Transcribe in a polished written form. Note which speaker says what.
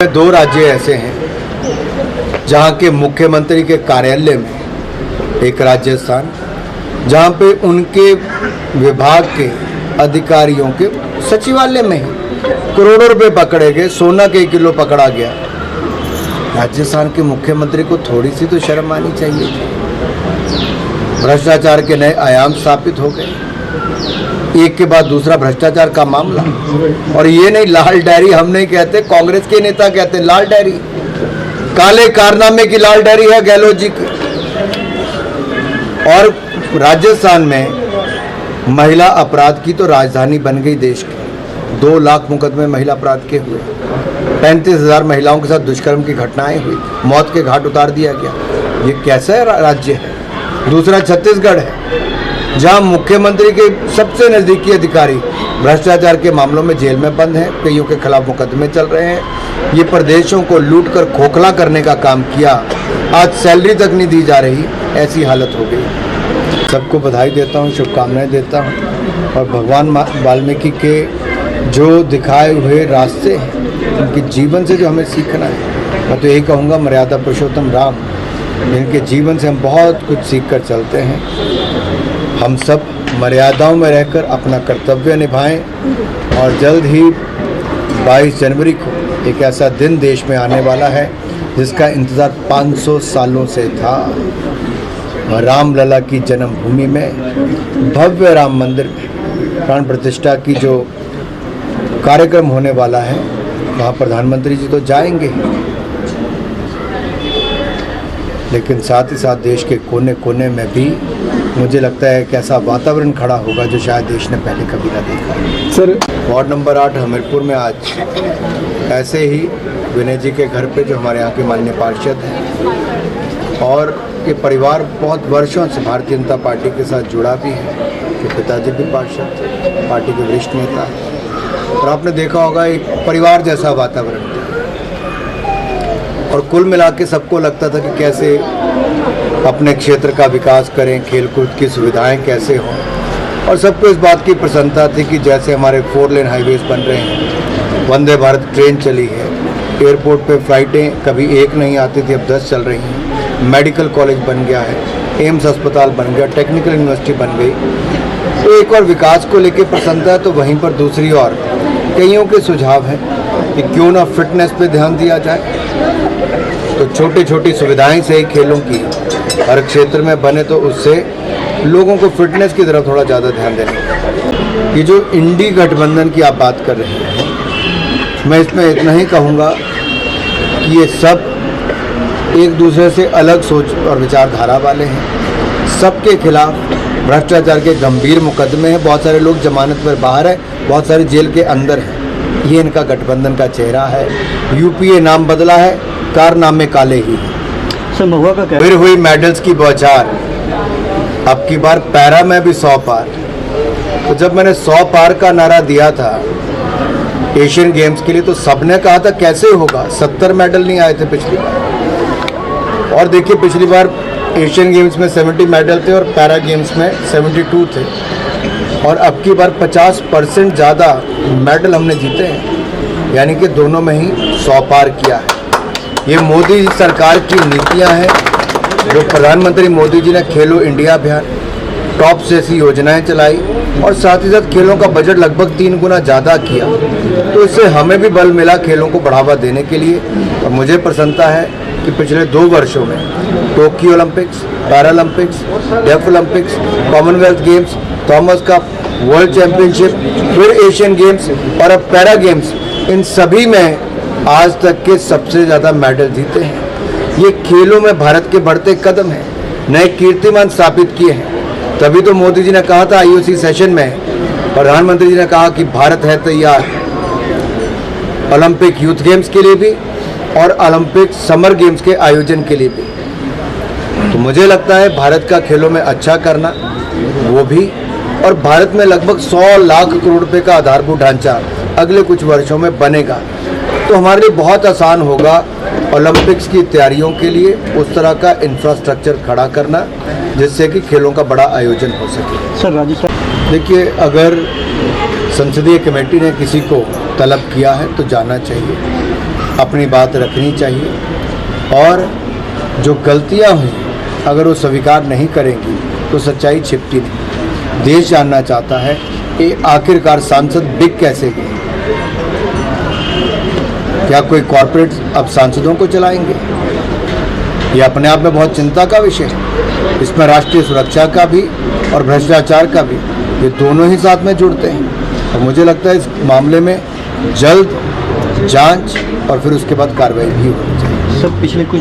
Speaker 1: दो राज्य ऐसे हैं जहां के मुख्यमंत्री के कार्यालय में, एक राजस्थान जहां पे उनके विभाग के अधिकारियों के सचिवालय में ही करोड़ों रुपए पकड़े गए, सोना के किलो पकड़ा गया। राजस्थान के मुख्यमंत्री को थोड़ी सी तो शर्म आनी चाहिए। भ्रष्टाचार के नए आयाम स्थापित हो गए, एक के बाद दूसरा भ्रष्टाचार का मामला। और ये नहीं लाल डायरी हम नहीं कहते, कांग्रेस के नेता कहते हैं लाल डायरी, काले कारनामे की लाल डायरी है गहलोत जी की। और राजस्थान में महिला अपराध की तो राजधानी बन गई देश की। 2 लाख मुकदमे महिला अपराध के हुए, 35,000 महिलाओं के साथ दुष्कर्म की घटनाएं हुई, मौत के घाट उतार दिया गया। ये कैसा राज्य है? दूसरा छत्तीसगढ़ है जहां मुख्यमंत्री के सबसे नजदीकी अधिकारी भ्रष्टाचार के मामलों में जेल में बंद हैं, कईयों के खिलाफ मुकदमे चल रहे हैं। ये प्रदेशों को लूटकर खोखला करने का काम किया, आज सैलरी तक नहीं दी जा रही, ऐसी हालत हो गई। सबको बधाई देता हूँ, शुभकामनाएं देता हूँ। और भगवान वाल्मीकि के जो दिखाए हुए रास्ते हैं, उनके जीवन से जो हमें सीखना है, मैं तो यही कहूँगा मर्यादा पुरुषोत्तम राम, इनके जीवन से हम बहुत कुछ सीख कर चलते हैं। हम सब मर्यादाओं में रहकर अपना कर्तव्य निभाएं। और जल्द ही 22 जनवरी को एक ऐसा दिन देश में आने वाला है जिसका इंतज़ार 500 सालों से था। रामलला की जन्मभूमि में भव्य राम मंदिर में प्राण प्रतिष्ठा की जो कार्यक्रम होने वाला है, वहाँ प्रधानमंत्री जी तो जाएंगे, लेकिन साथ ही साथ देश के कोने कोने में भी मुझे लगता है कि ऐसा वातावरण खड़ा होगा जो शायद देश ने पहले कभी ना देखा। सर, वार्ड नंबर 8 हमीरपुर में आज ऐसे ही विनय जी के घर पे, जो हमारे यहाँ के माननीय पार्षद हैं और के परिवार बहुत वर्षों से भारतीय जनता पार्टी के साथ जुड़ा भी है, कि पिताजी भी पार्षद थे, पार्टी के वरिष्ठ नेता हैं। और आपने देखा होगा एक परिवार जैसा वातावरण था। और कुल मिला के सबको लगता था कि कैसे अपने क्षेत्र का विकास करें, खेलकूद की सुविधाएं कैसे हों। और सबको इस बात की प्रसन्नता थी कि जैसे हमारे 4 लेन हाईवेज बन रहे हैं, वंदे भारत ट्रेन चली है, एयरपोर्ट पे फ्लाइटें कभी एक नहीं आती थी, अब 10 चल रही हैं, मेडिकल कॉलेज बन गया है, एम्स अस्पताल बन गया, टेक्निकल यूनिवर्सिटी बन गई। तो एक और विकास को लेकर प्रसन्नता है, तो वहीं पर दूसरी ओर कईयों के सुझाव हैं कि क्यों ना फिटनेस पे ध्यान दिया जाए। तो छोटी छोटी सुविधाएं से ही खेलों की हर क्षेत्र में बने, तो उससे लोगों को फिटनेस की तरफ थोड़ा ज़्यादा ध्यान देना। ये जो इंडी गठबंधन की आप बात कर रहे हैं, मैं इसमें इतना ही कहूँगा कि ये सब एक दूसरे से अलग सोच और विचारधारा वाले हैं। सबके खिलाफ भ्रष्टाचार के गंभीर मुकदमे हैं, बहुत सारे लोग जमानत पर बाहर हैं, बहुत सारे जेल के अंदर हैं। ये इनका गठबंधन का चेहरा है। यूपीए नाम बदला है, कारनामे काले ही हैं। फिर हुई मेडल्स की बौछार, अब की बार पैरा में भी 100 पार। तो जब मैंने 100 पार का नारा दिया था एशियन गेम्स के लिए, तो सबने कहा था कैसे होगा, 70 मेडल नहीं आए थे पिछली बार। और देखिए पिछली बार एशियन गेम्स में 70 मेडल थे और पैरा गेम्स में 72 थे। और अब की बार 50% ज़्यादा मेडल हमने जीते हैं, यानी कि दोनों में ही 100 पार किया है। ये मोदी सरकार की नीतियां हैं, जो प्रधानमंत्री मोदी जी ने खेलो इंडिया अभियान, टॉप जैसी योजनाएं चलाई और साथ ही साथ खेलों का बजट लगभग 3 गुना ज़्यादा किया। तो इससे हमें भी बल मिला खेलों को बढ़ावा देने के लिए। और मुझे प्रसन्नता है कि पिछले 2 वर्षों में Tokyo olympics, paralympics, deaf olympics, commonwealth games, Thomas cup, world championship, फिर एशियन गेम्स और अब पैरा गेम्स, इन सभी में आज तक के सबसे ज़्यादा मेडल जीते हैं। ये खेलों में भारत के बढ़ते कदम हैं, नए कीर्तिमान स्थापित किए हैं। तभी तो मोदी जी ने कहा था आईओसी सेशन में, प्रधानमंत्री जी ने कहा कि भारत है तैयार ओलंपिक यूथ गेम्स के लिए भी और ओलंपिक समर गेम्स के आयोजन के लिए भी। तो मुझे लगता है भारत का खेलों में अच्छा करना, वो भी, और भारत में लगभग 100 लाख करोड़ रुपए का आधारभूत ढांचा अगले कुछ वर्षों में बनेगा। तो हमारे लिए बहुत आसान होगा ओलंपिक्स की तैयारियों के लिए उस तरह का इंफ्रास्ट्रक्चर खड़ा करना, जिससे कि खेलों का बड़ा आयोजन हो सके।
Speaker 2: सर राजस्थान
Speaker 1: देखिए, अगर संसदीय कमेटी ने किसी को तलब किया है तो जाना चाहिए। अपनी बात रखनी चाहिए और जो गलतियां हुई अगर वो स्वीकार नहीं करेंगी तो सच्चाई छिपती नहीं। देश जानना चाहता है कि आखिरकार सांसद बिक कैसे गए। क्या कोई कॉरपोरेट अब सांसदों को चलाएंगे? ये अपने आप में बहुत चिंता का विषय है। इसमें राष्ट्रीय सुरक्षा का भी और भ्रष्टाचार का भी, ये दोनों ही साथ में जुड़ते हैं। और मुझे लगता है इस मामले में जल्द जांच और फिर उसके बाद कार्रवाई भी होनी चाहिए।
Speaker 2: सब पिछले कुछ